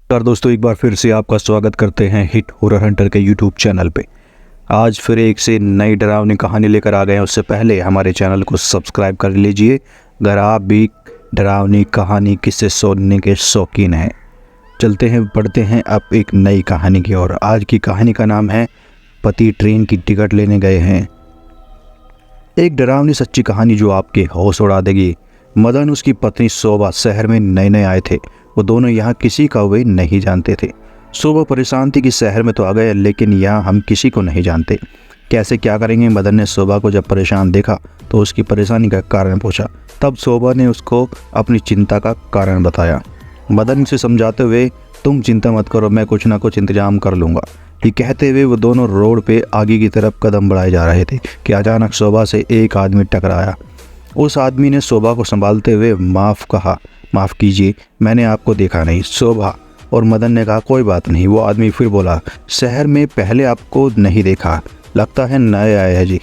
नमस्कार दोस्तों, एक बार फिर से आपका स्वागत करते हैं हिट हॉरर हंटर के यूट्यूब चैनल पे। आज फिर एक से नई डरावनी कहानी लेकर आ गए हैं। उससे पहले हमारे चैनल को सब्सक्राइब कर लीजिए अगर आप भी डरावनी कहानी किस्से सुनने के शौकीन हैं। चलते हैं, पढ़ते हैं अब एक नई कहानी की ओर। आज की कहानी का नाम है पति ट्रेन की टिकट लेने गए हैं। एक डरावनी सच्ची कहानी जो आपके होश उड़ा देगी। मदन उसकी पत्नी शोभा शहर में नए नए आए थे। वो दोनों यहाँ किसी का वे नहीं जानते थे। शोभा परेशान थी कि शहर में तो आ गए लेकिन यहाँ हम किसी को नहीं जानते, कैसे क्या करेंगे। मदन ने शोभा को जब परेशान देखा तो उसकी परेशानी का कारण पूछा। तब शोभा ने उसको अपनी चिंता का कारण बताया। मदन से समझाते हुए, तुम चिंता मत करो, मैं कुछ ना कुछ इंतजाम कर लूँगा। ये कहते हुए वो दोनों रोड पे आगे की तरफ कदम बढ़ाए जा रहे थे कि अचानक शोभा से एक आदमी टकराया। उस आदमी ने शोभा को संभालते हुए माफ़ कीजिए, मैंने आपको देखा नहीं। शोभा और मदन ने कहा, कोई बात नहीं। वो आदमी फिर बोला, शहर में पहले आपको नहीं देखा, लगता है नए आए हैं जी।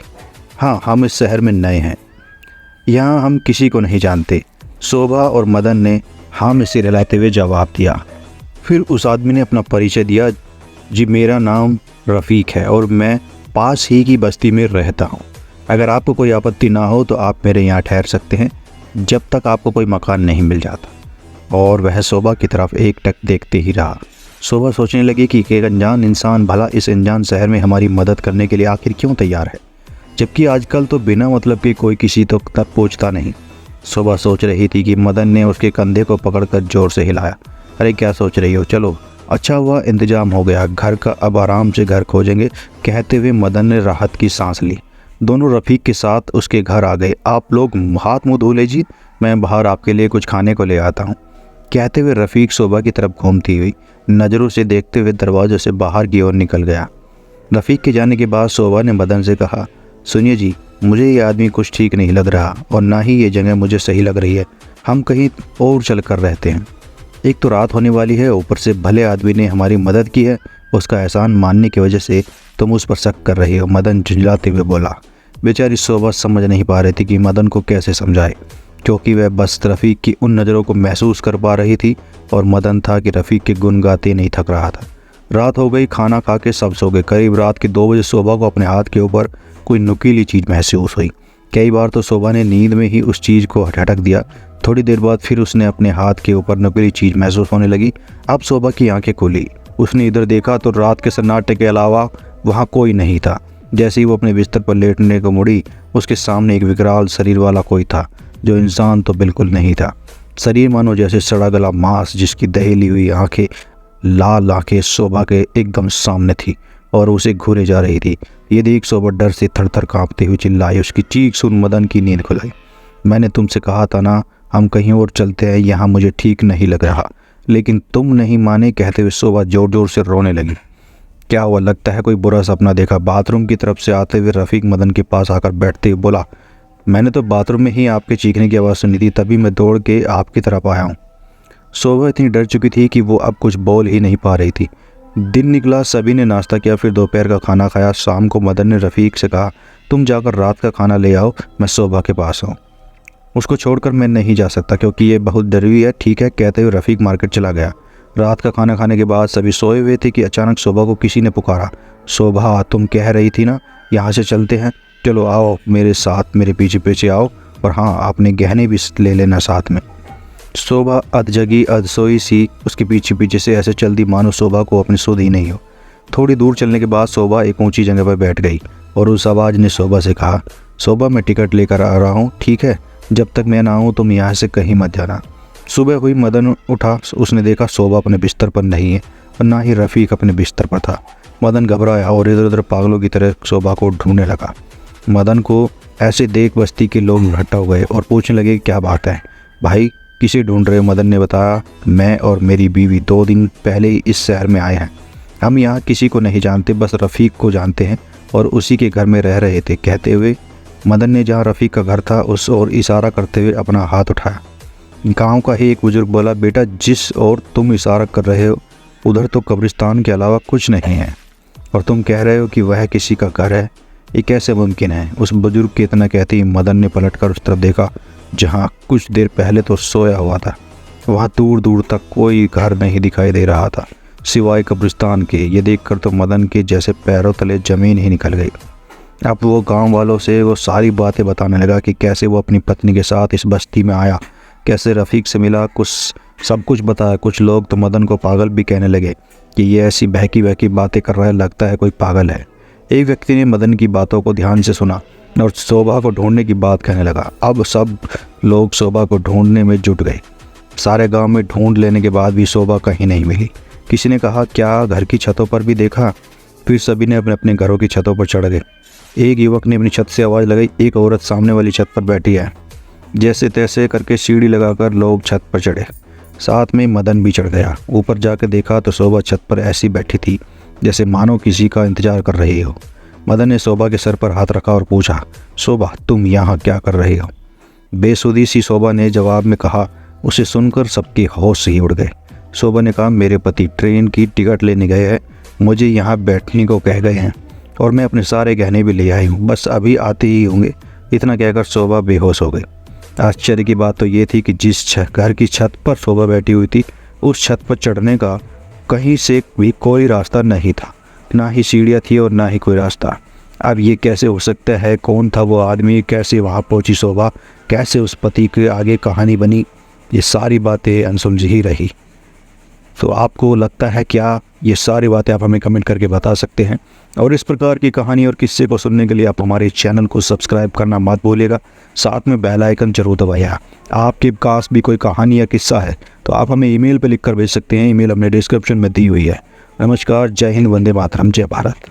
हाँ, हम इस शहर में नए हैं, यहाँ हम किसी को नहीं जानते। शोभा और मदन ने हाँ में सिर हिलाते हुए जवाब दिया। फिर उस आदमी ने अपना परिचय दिया, जी मेरा नाम रफ़ीक है और मैं पास ही की बस्ती में रहता हूँ। अगर आपको कोई आपत्ति ना हो तो आप मेरे यहाँ ठहर सकते हैं जब तक आपको कोई मकान नहीं मिल जाता। और वह शोभा की तरफ एकटक देखते ही रहा। शोभा सोचने लगी कि एक अनजान इंसान भला इस अनजान शहर में हमारी मदद करने के लिए आखिर क्यों तैयार है, जबकि आजकल तो बिना मतलब के कोई किसी तो तक पहुँचता नहीं। शोभा सोच रही थी कि मदन ने उसके कंधे को पकड़कर जोर से हिलाया। अरे क्या सोच रही हो, चलो, अच्छा हुआ इंतजाम हो गया, घर का अब आराम से घर खोजेंगे। कहते हुए मदन ने राहत की सांस ली। दोनों रफ़ीक के साथ उसके घर आ गए। आप लोग हाथ मुँह धो लीजिए, मैं बाहर आपके लिए कुछ खाने को ले आता हूँ। कहते हुए रफ़ीक शोभा की तरफ घूमती हुई नज़रों से देखते हुए दरवाजे से बाहर की ओर निकल गया। रफ़ीक के जाने के बाद शोभा ने मदन से कहा, सुनिए जी, मुझे ये आदमी कुछ ठीक नहीं लग रहा और ना ही ये जगह मुझे सही लग रही है। हम कहीं और चल कर रहते हैं। एक तो रात होने वाली है, ऊपर से भले आदमी ने हमारी मदद की है, उसका एहसान मानने की वजह से तुम उस पर शक कर रही हो। मदन झुंझलाते हुए बोला। बेचारी शोभा समझ नहीं पा रही थी कि मदन को कैसे समझाए, क्योंकि वह बस रफ़ीक की उन नज़रों को महसूस कर पा रही थी और मदन था कि रफ़ीक के गुन गाते नहीं थक रहा था। रात हो गई, खाना खा के सब सो गए। करीब रात के 2 बजे शोभा को अपने हाथ के ऊपर कोई नुकीली चीज़ महसूस हुई। कई बार तो शोभा ने नींद में ही उस चीज़ को झटक दिया। थोड़ी देर बाद फिर उसने अपने हाथ के ऊपर नुकीली चीज़ महसूस होने लगी। अब शोभा की आंखें खुली। उसने इधर देखा तो रात के सन्नाटे के अलावा वहाँ कोई नहीं था। जैसे ही वो अपने बिस्तर पर लेटने को मुड़ी, उसके सामने एक विकराल शरीर वाला कोई था, जो इंसान तो बिल्कुल नहीं था। शरीर मानो जैसे सड़ा गला मांस, जिसकी दहेली हुई आंखें, लाल आंखें शोभा के एकदम सामने थी और उसे घूरे जा रही थी। ये देख शोभा डर से थर-थर कांपते हुए चिल्लाई। उसकी चीख सुन मदन की नींद खुल गई। मैंने तुमसे कहा था ना, हम कहीं और चलते हैं, यहाँ मुझे ठीक नहीं लग रहा, लेकिन तुम नहीं माने। कहते हुए शोभा जोर जोर से रोने लगी। क्या हुआ, लगता है कोई बुरा सपना देखा। बाथरूम की तरफ से आते हुए रफ़ीक मदन के पास आकर बैठते हुए बोला, मैंने तो बाथरूम में ही आपके चीखने की आवाज़ सुनी थी, तभी मैं दौड़ के आपकी तरफ आया हूँ। शोभा इतनी डर चुकी थी कि वो अब कुछ बोल ही नहीं पा रही थी। दिन निकला, सभी ने नाश्ता किया, फिर दोपहर का खाना खाया। शाम को मदन ने रफ़ीक से कहा, तुम जाकर रात का खाना ले आओ, मैं शोभा के पास हूँ। उसको छोड़कर मैं नहीं जा सकता क्योंकि ये बहुत डरी है। ठीक है, कहते हुए रफ़ीक मार्केट चला गया। रात का खाना खाने के बाद सभी सोए हुए थे कि अचानक शोभा को किसी ने पुकारा। शोभा, तुम कह रही थी ना यहाँ से चलते हैं, चलो आओ मेरे साथ, मेरे पीछे पीछे आओ, और हाँ, आपने गहने भी ले लेना साथ में। शोभा अध जगी अध सोई सी उसके पीछे पीछे से ऐसे चलती मानो शोभा को अपनी सुध ही नहीं हो। थोड़ी दूर चलने के बाद शोभा एक ऊंची जगह पर बैठ गई और उस आवाज़ ने शोभा से कहा, शोभा मैं टिकट लेकर आ रहा हूँ, ठीक है, जब तक मैं ना आऊँ तुम यहाँ से कहीं मत जाना। सुबह हुई, मदन उठा। उसने देखा शोभा अपने बिस्तर पर नहीं है और ना ही रफ़ीक अपने बिस्तर पर था। मदन घबराया और इधर उधर पागलों की तरह शोभा को ढूंढने लगा। मदन को ऐसे देख बस्ती के लोग इकट्ठा हो गए और पूछने लगे, क्या बात है भाई, किसे ढूंढ रहे हो? मदन ने बताया, मैं और मेरी बीवी 2 दिन पहले ही इस शहर में आए हैं। हम यहाँ किसी को नहीं जानते, बस रफ़ीक को जानते हैं और उसी के घर में रह रहे थे। कहते हुए मदन ने जहाँ रफ़ीक का घर था उस ओर इशारा करते हुए अपना हाथ उठाया। गांव का ही एक बुजुर्ग बोला, बेटा जिस ओर तुम इशारा कर रहे हो उधर तो कब्रिस्तान के अलावा कुछ नहीं है, और तुम कह रहे हो कि वह किसी का घर है, ये कैसे मुमकिन है? उस बुजुर्ग के इतना कहते ही मदन ने पलटकर उस तरफ देखा जहाँ कुछ देर पहले तो सोया हुआ था वहाँ दूर दूर तक कोई घर नहीं दिखाई दे रहा था सिवाय कब्रिस्तान के। ये देखकर तो मदन के जैसे पैरों तले ज़मीन ही निकल गई। अब वो गांव वालों से वो सारी बातें बताने लगा कि कैसे वो अपनी पत्नी के साथ इस बस्ती में आया, कैसे रफ़ीक से मिला, सब कुछ बताया। कुछ लोग तो मदन को पागल भी कहने लगे कि ये ऐसी बहकी बहकी बातें कर रहा है, लगता है कोई पागल है। एक व्यक्ति ने मदन की बातों को ध्यान से सुना और शोभा को ढूंढने की बात कहने लगा। अब सब लोग शोभा को ढूंढने में जुट गए। सारे गांव में ढूंढ लेने के बाद भी शोभा कहीं नहीं मिली। किसी ने कहा क्या घर की छतों पर भी देखा? फिर सभी ने अपने अपने घरों की छतों पर चढ़ गए। एक युवक ने अपनी छत से आवाज़ लगाई, एक औरत सामने वाली छत पर बैठी है। जैसे तैसे करके सीढ़ी लगाकर लोग छत पर चढ़े। साथ में मदन भी चढ़ गया। ऊपर जाकर देखा तो शोभा छत पर ऐसी बैठी थी जैसे मानो किसी का इंतजार कर रही हो। मदन ने शोभा के सर पर हाथ रखा और पूछा, शोभा तुम यहाँ क्या कर रही हो? बेसुधी सी शोभा ने जवाब में कहा। उसे सुनकर सबके होश ही उड़ गए। शोभा ने कहा, मेरे पति ट्रेन की टिकट लेने गए हैं, मुझे यहाँ बैठने को कह गए हैं और मैं अपने सारे गहने भी ले आई हूँ, बस अभी आते ही होंगे। इतना कहकर शोभा बेहोश हो गई। आश्चर्य की बात तो ये थी कि जिस घर की छत पर शोभा बैठी हुई थी उस छत पर चढ़ने का कहीं से भी कोई रास्ता नहीं था, ना ही सीढ़ियाँ थी और ना ही कोई रास्ता। अब ये कैसे हो सकता है? कौन था वो आदमी? कैसे वहाँ पहुँची शोभा? कैसे उस पति के आगे कहानी बनी? ये सारी बातें अनसुलझी ही रही। तो आपको लगता है क्या? ये सारी बातें आप हमें कमेंट करके बता सकते हैं। और इस प्रकार की कहानी और किस्से को सुनने के लिए आप हमारे चैनल को सब्सक्राइब करना मत भूलिएगा। साथ में बेल आइकन जरूर दबाइए। आपके पास भी कोई कहानी या किस्सा है तो आप हमें ईमेल पर लिखकर भेज सकते हैं। ईमेल हमने डिस्क्रिप्शन में दी हुई है। नमस्कार, जय हिंद, वंदे मातरम, जय भारत।